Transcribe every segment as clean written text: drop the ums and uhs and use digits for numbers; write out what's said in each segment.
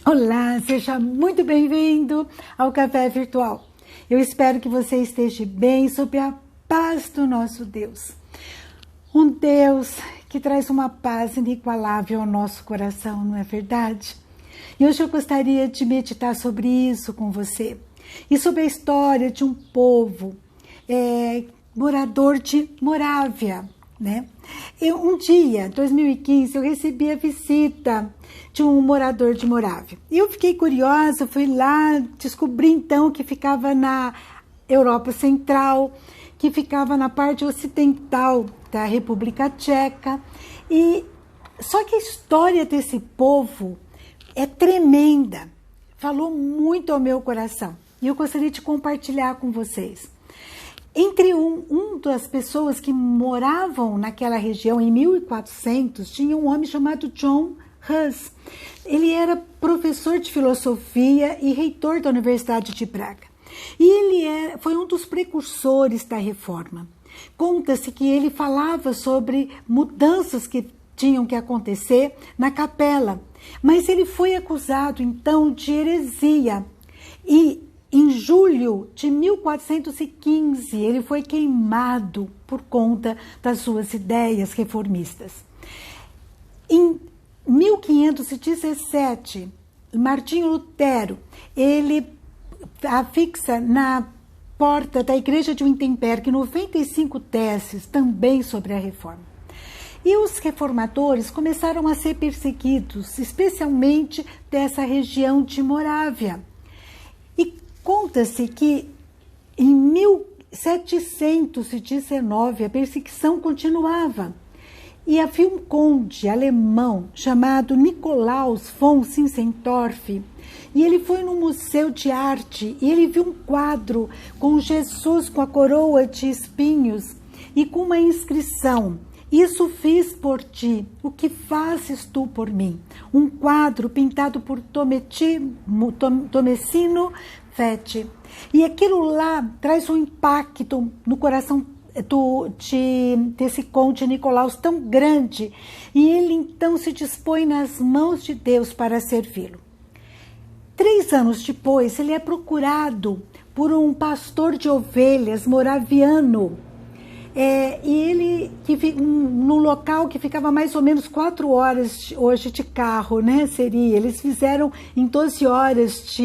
Olá, seja muito bem-vindo ao Café Virtual. Eu espero que você esteja bem sob a paz do nosso Deus. Um Deus que traz uma paz inigualável ao nosso coração, não é verdade? E hoje eu gostaria de meditar sobre isso com você. E sobre a história de um povo morador de Morávia, né? Um dia, em 2015, eu recebi a visita de um morador de Morávia. E eu fiquei curiosa, fui lá, descobri então que ficava na Europa Central, que ficava na parte ocidental da República Tcheca. E só que a história desse povo é tremenda, falou muito ao meu coração. E eu gostaria de compartilhar com vocês. Entre um das pessoas que moravam naquela região em 1400, tinha um homem chamado John Hus. Ele era professor de filosofia e reitor da Universidade de Praga. E ele foi um dos precursores da reforma. Conta-se que ele falava sobre mudanças que tinham que acontecer na capela. Mas ele foi acusado, então, de heresia. E em julho de 1415, ele foi queimado por conta das suas ideias reformistas. Em 1517, Martinho Lutero, ele afixa na porta da igreja de Wittenberg 95 teses também sobre a reforma. E os reformadores começaram a ser perseguidos, especialmente dessa região de Morávia. E conta-se que em 1719 a perseguição continuava. E havia um conde alemão chamado Nikolaus von Zinzendorf. E ele foi no museu de arte e ele viu um quadro com Jesus com a coroa de espinhos e com uma inscrição: "Isso fiz por ti, o que fazes tu por mim?" Um quadro pintado por Tommasino Fetti. E aquilo lá traz um impacto no coração desse conde Nicolaus tão grande. E ele então se dispõe nas mãos de Deus para servi-lo. 3 anos depois, ele é procurado por um pastor de ovelhas moraviano. E ele, num local que ficava mais ou menos 4 horas hoje de carro, né? Eles fizeram em 12 horas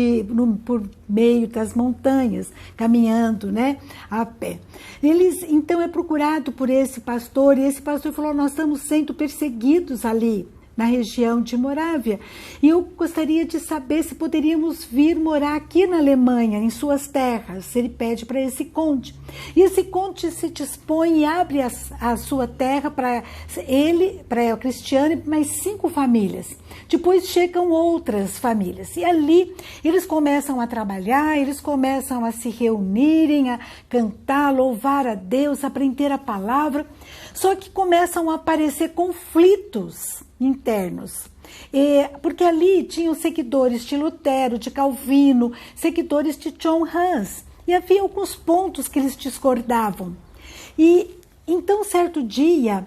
por meio das montanhas, caminhando, né? A pé. Então é procurado por esse pastor, e esse pastor falou: "Nós estamos sendo perseguidos ali na região de Morávia, e eu gostaria de saber se poderíamos vir morar aqui na Alemanha, em suas terras." Ele pede para esse conde. E esse conde se dispõe e abre a sua terra para ele, para o Cristiano e mais 5 famílias. Depois chegam outras famílias. E ali eles começam a trabalhar, eles começam a se reunirem, a cantar, louvar a Deus, aprender a palavra. Só que começam a aparecer conflitos internos. Porque ali tinham seguidores de Lutero, de Calvino, seguidores de John Hus. E havia alguns pontos que eles discordavam. E então, certo dia,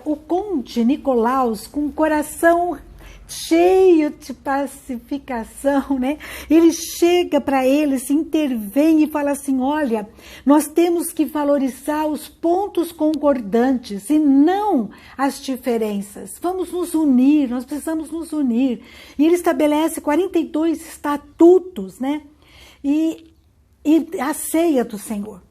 o conde Nicolaus, com o coração cheio de pacificação, né? Ele chega para eles, intervém e fala assim: "Olha, nós temos que valorizar os pontos concordantes e não as diferenças. Vamos nos unir, nós precisamos nos unir." E ele estabelece 42 estatutos, né? E a ceia do Senhor.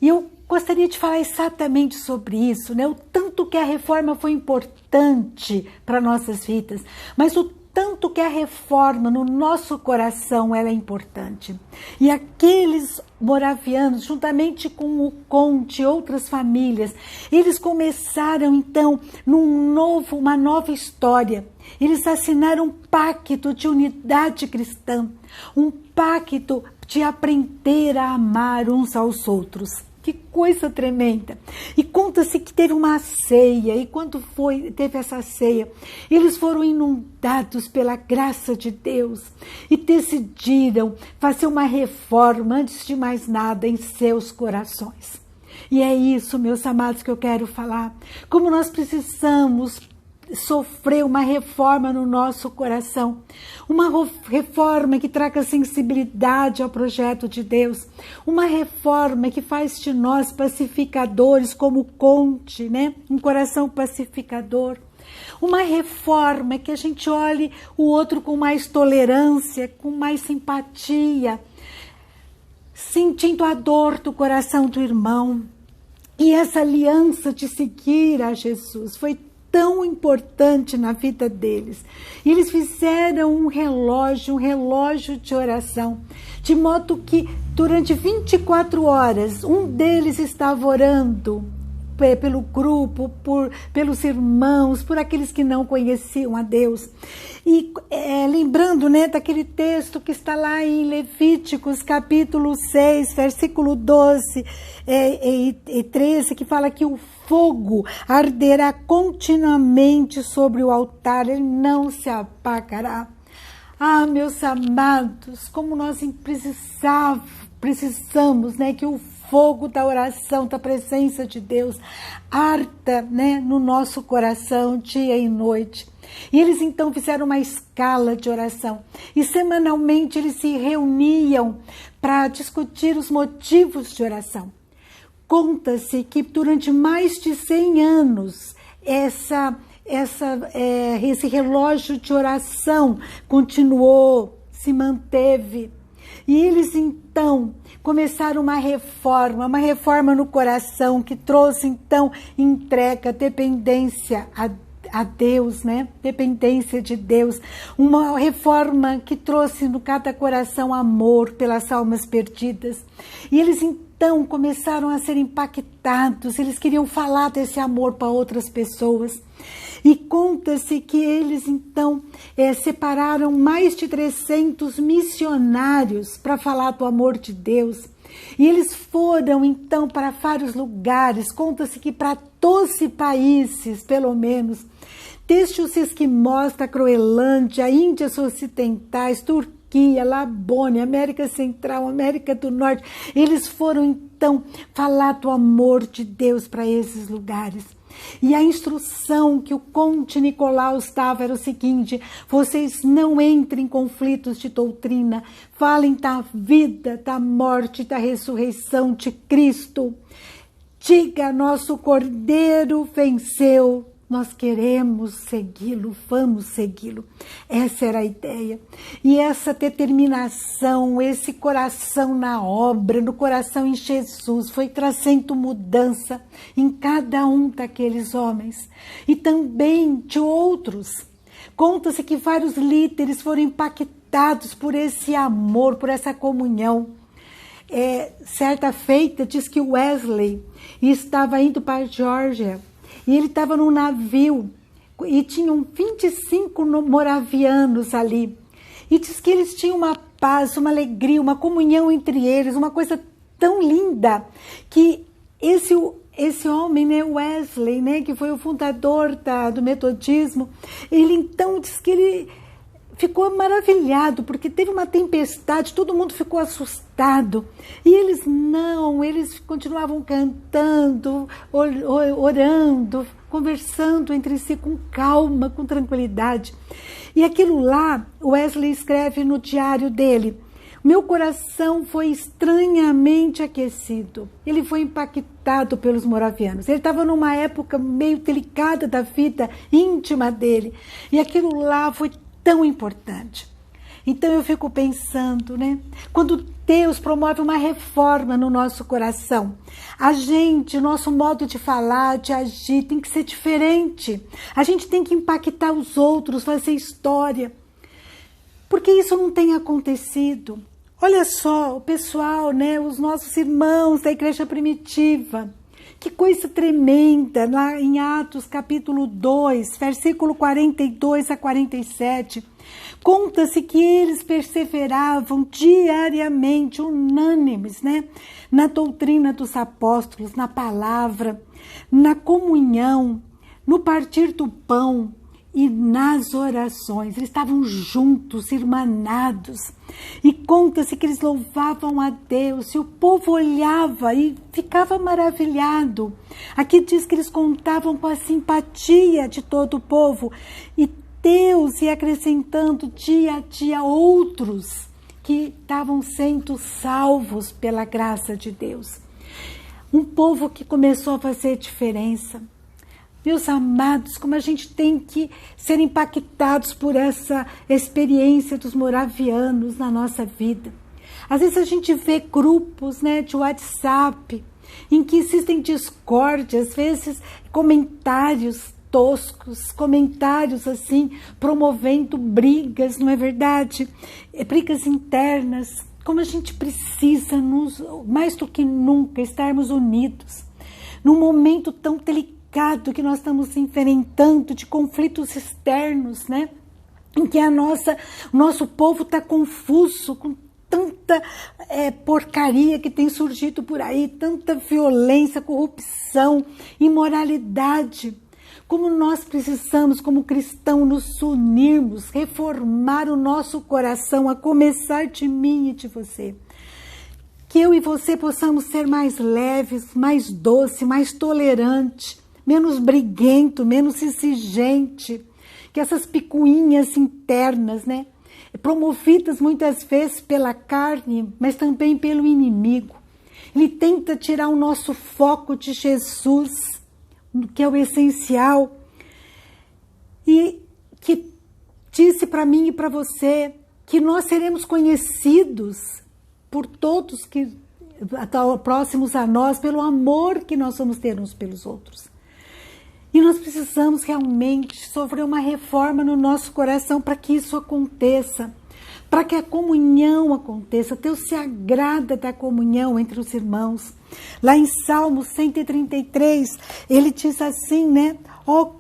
E eu gostaria de falar exatamente sobre isso, né? O tanto que a reforma foi importante para nossas vidas, mas o tanto que a reforma no nosso coração ela é importante. E aqueles moravianos, juntamente com o conde e outras famílias, eles começaram então uma nova história. Eles assinaram um pacto de unidade cristã, um pacto de aprender a amar uns aos outros. Que coisa tremenda! E conta-se que teve uma ceia, e quando teve essa ceia, eles foram inundados pela graça de Deus e decidiram fazer uma reforma, antes de mais nada, em seus corações. E é isso, meus amados, que eu quero falar. Como nós precisamos sofrer uma reforma no nosso coração, uma reforma que traga sensibilidade ao projeto de Deus, uma reforma que faz de nós pacificadores, como Conte, né? Um coração pacificador. Uma reforma que a gente olhe o outro com mais tolerância, com mais simpatia, sentindo a dor do coração do irmão. E essa aliança de seguir a Jesus foi tão importante na vida deles. E eles fizeram um relógio de oração, de modo que durante 24 horas, um deles estava orando pelo grupo, pelos irmãos, por aqueles que não conheciam a Deus. E lembrando, né, daquele texto que está lá em Levíticos, capítulo 6, versículo 12 e 13, que fala que o fogo arderá continuamente sobre o altar, ele não se apagará. Ah, meus amados, como nós precisamos, né, que o fogo da oração, da presença de Deus, arda, né, no nosso coração dia e noite. E eles então fizeram uma escala de oração. E semanalmente eles se reuniam para discutir os motivos de oração. Conta-se que durante mais de 100 anos esse relógio de oração continuou, se manteve. E eles então começaram uma reforma no coração que trouxe então entrega, dependência a Deus, né? Dependência de Deus. Uma reforma que trouxe no cada coração amor pelas almas perdidas. E eles então começaram a ser impactados, eles queriam falar desse amor para outras pessoas. E conta-se que eles, então, separaram mais de 300 missionários para falar do amor de Deus. E eles foram, então, para vários lugares. Conta-se que para 12 países, pelo menos, desde os Esquimós da Groenlândia, Índias Ocidentais, Turquia, Labônia, América Central, América do Norte. Eles foram, então, falar do amor de Deus para esses lugares. E a instrução que o Conte Nicolau dava era o seguinte: vocês não entrem em conflitos de doutrina, falem da vida, da morte, da ressurreição de Cristo. Diga, nosso Cordeiro venceu, nós queremos segui-lo, vamos segui-lo. Essa era a ideia. E essa determinação, esse coração na obra, no coração em Jesus, foi trazendo mudança em cada um daqueles homens. E também de outros. Conta-se que vários líderes foram impactados por esse amor, por essa comunhão. Certa feita, diz que Wesley estava indo para a Geórgia. E ele estava num navio e tinham 25 moravianos ali. E diz que eles tinham uma paz, uma alegria, uma comunhão entre eles, uma coisa tão linda, que esse homem, né, Wesley, né, que foi o fundador do metodismo, ele então diz que ele ficou maravilhado, porque teve uma tempestade, todo mundo ficou assustado. E eles continuavam cantando, orando, conversando entre si com calma, com tranquilidade. E aquilo lá, Wesley escreve no diário dele: meu coração foi estranhamente aquecido. Ele foi impactado pelos moravianos. Ele estava numa época meio delicada da vida íntima dele. E aquilo lá foi tão importante. Então eu fico pensando, né? Quando Deus promove uma reforma no nosso coração, nosso modo de falar, de agir, tem que ser diferente. A gente tem que impactar os outros, fazer história. Porque isso não tem acontecido. Olha só, o pessoal, né? Os nossos irmãos da igreja primitiva. Que coisa tremenda, lá em Atos capítulo 2, versículo 42 a 47. Conta-se que eles perseveravam diariamente, unânimes, né? Na doutrina dos apóstolos, na palavra, na comunhão, no partir do pão e nas orações. Eles estavam juntos, irmanados. E conta-se que eles louvavam a Deus. E o povo olhava e ficava maravilhado. Aqui diz que eles contavam com a simpatia de todo o povo. E Deus ia acrescentando dia a dia outros que estavam sendo salvos pela graça de Deus. Um povo que começou a fazer diferença. Meus amados, como a gente tem que ser impactados por essa experiência dos moravianos na nossa vida. Às vezes a gente vê grupos, né, de WhatsApp em que existem discórdia, às vezes comentários toscos, comentários assim, promovendo brigas, não é verdade? Brigas internas. Como a gente precisa, mais do que nunca, estarmos unidos. Num momento tão delicado que nós estamos enfrentando, de conflitos externos, né? Em que o nosso povo está confuso com tanta porcaria que tem surgido por aí, tanta violência, corrupção, imoralidade. Como nós precisamos, como cristãos, nos unirmos, reformar o nosso coração, a começar de mim e de você. Que eu e você possamos ser mais leves, mais doce, mais tolerante, menos briguento, menos exigente. Que essas picuinhas internas, né, promovidas muitas vezes pela carne, mas também pelo inimigo. Ele tenta tirar o nosso foco de Jesus, que é o essencial, e que disse para mim e para você que nós seremos conhecidos por todos que estão próximos a nós, pelo amor que nós vamos ter uns pelos outros. E nós precisamos realmente sofrer uma reforma no nosso coração para que isso aconteça, para que a comunhão aconteça. Deus se agrada da comunhão entre os irmãos. Lá em Salmo 133, ele diz assim, né? Ó,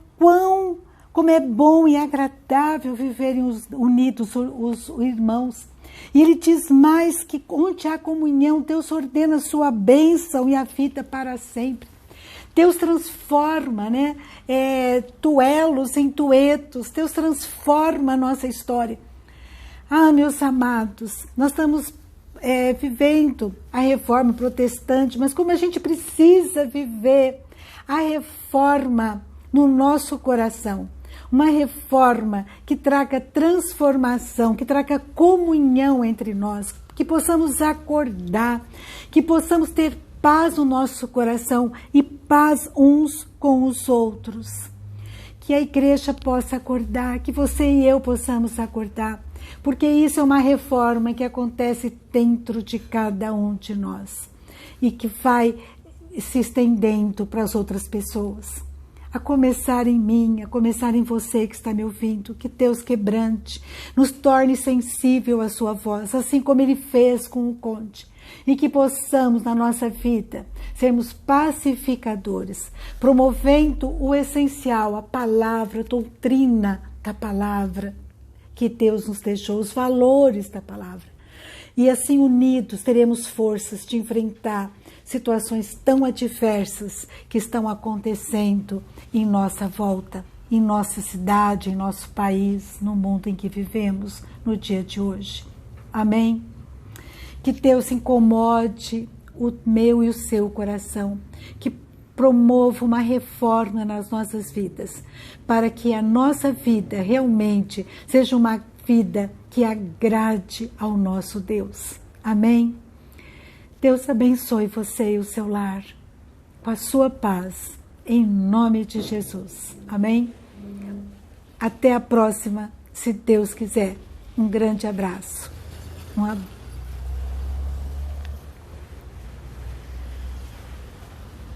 como é bom e agradável viverem unidos os irmãos. E ele diz mais que onde há comunhão, Deus ordena a sua bênção e a vida para sempre. Deus transforma, né? Duelos em duetos. Deus transforma a nossa história. Ah, meus amados, nós estamos vivendo a reforma protestante, mas como a gente precisa viver a reforma no nosso coração. Uma reforma que traga transformação, que traga comunhão entre nós, que possamos acordar, que possamos ter paz no nosso coração e paz uns com os outros. Que a igreja possa acordar, que você e eu possamos acordar, porque isso é uma reforma que acontece dentro de cada um de nós e que vai se estendendo para as outras pessoas. A começar em mim, a começar em você que está me ouvindo, que Deus quebrante, nos torne sensível à sua voz, assim como Ele fez com o conde. E que possamos, na nossa vida, sermos pacificadores, promovendo o essencial, a palavra, a doutrina da palavra que Deus nos deixou, os valores da palavra. E assim, unidos, teremos forças de enfrentar situações tão adversas que estão acontecendo em nossa volta, em nossa cidade, em nosso país, no mundo em que vivemos no dia de hoje. Amém? Que Deus incomode o meu e o seu coração, que promova uma reforma nas nossas vidas, para que a nossa vida realmente seja uma vida que agrade ao nosso Deus. Amém? Deus abençoe você e o seu lar, com a sua paz, em nome de Jesus. Amém? Até a próxima, se Deus quiser. Um grande abraço. Um abraço.